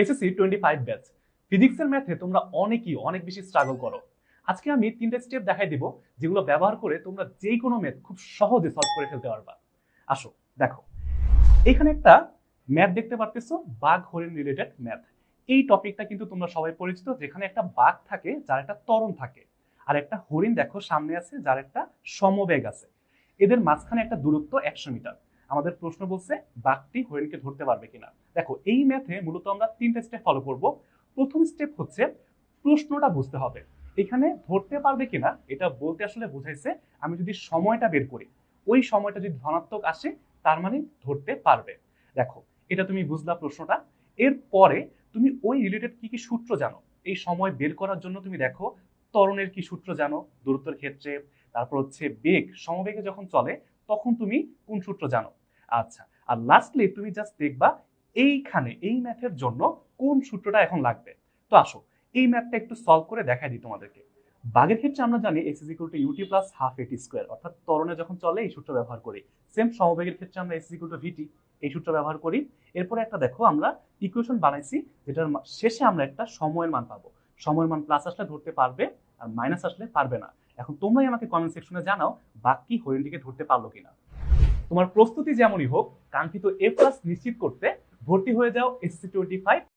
SSC 25 batch ফিজিক্সের ম্যাথে তোমরা অনেক বেশি স্ট্রাগল করো। আজকে আমি 3টা স্টেপ দেখাই দিব যেগুলো ব্যবহার করে তোমরা যে কোনো ম্যাথ খুব সহজে সলভ করে ফেলতে পারবা। আসো দেখো, এখানে একটা ম্যাথ দেখতে পারতেছো, বাঘ হরিণ রিলেটেড ম্যাথ। এই টপিকটা কিন্তু তোমরা সবাই পরিচিত, যেখানে একটা বাঘ থাকে যার একটা ত্বরণ থাকে, আর একটা হরিণ দেখো সামনে আছে যার একটা সমবেগ আছে। এদের মাঝখানে একটা দূরত্ব 100 মিটার। আমাদের প্রশ্ন বলছে বাঘটি হরিণকে ধরতে পারবে কিনা। দেখো, এই ম্যাথে মূলত আমরা 3টা স্টেপ ফলো করব। প্রথম স্টেপ হচ্ছে প্রশ্নটা বুঝতে হবে। এখানে ধরতে পারবে কিনা এটা বলতে আসলে বুঝাইছে আমি যদি সময়টা বের করি, ওই সময়টা যদি ধনাত্মক আসে তার মানে ধরতে পারবে। দেখো, এটা তুমি বুঝলা প্রশ্নটা। এরপরে তুমি ওই রিলেটেড কি কি সূত্র জানো এই সময় বের করার জন্য। তুমি দেখো, ত্বরণের কি সূত্র জানো দূরত্বের ক্ষেত্রে, তারপর হচ্ছে বেগ, সমবেগে যখন চলে তখন তুমি কোন সূত্র জানো। আচ্ছা, আর লাস্টলি তুমি জাস্ট দেখবা এইখানে এই ম্যাথের জন্য কোন সূত্রটা এখন লাগবে। তো আসো এই ম্যাথটা একটু সলভ করে দেখাই দিই তোমাদেরকে। বাগের ক্ষেত্রে আমরা জানি x is equal to u t plus half a t square, অর্থাৎ ত্বরণে যখন চলে এই সূত্র ব্যবহার করি। সেম সমবেগের ক্ষেত্রে আমরা x ইজ ইকুয়াল টু ভিটি, এই সূত্র ব্যবহার করি। এরপরে একটা দেখো আমরা ইকুয়েশন বানাইছি, যেটার শেষে আমরা একটা সময়ের মান পাবো। সময়ের মান প্লাস আসলে ধরতে পারবে, আর মাইনাস আসলে পারবে না। এখন তোমরাই আমাকে কমেন্ট সেকশনে জানাও বাকি হরিণটিকে ধরতে পারলো কিনা। তোমার প্রস্তুতি যেমনই হোক, কাঙ্ক্ষিত এ প্লাস নিশ্চিত করতে ভর্তি হয়ে যাও এসএসসি 25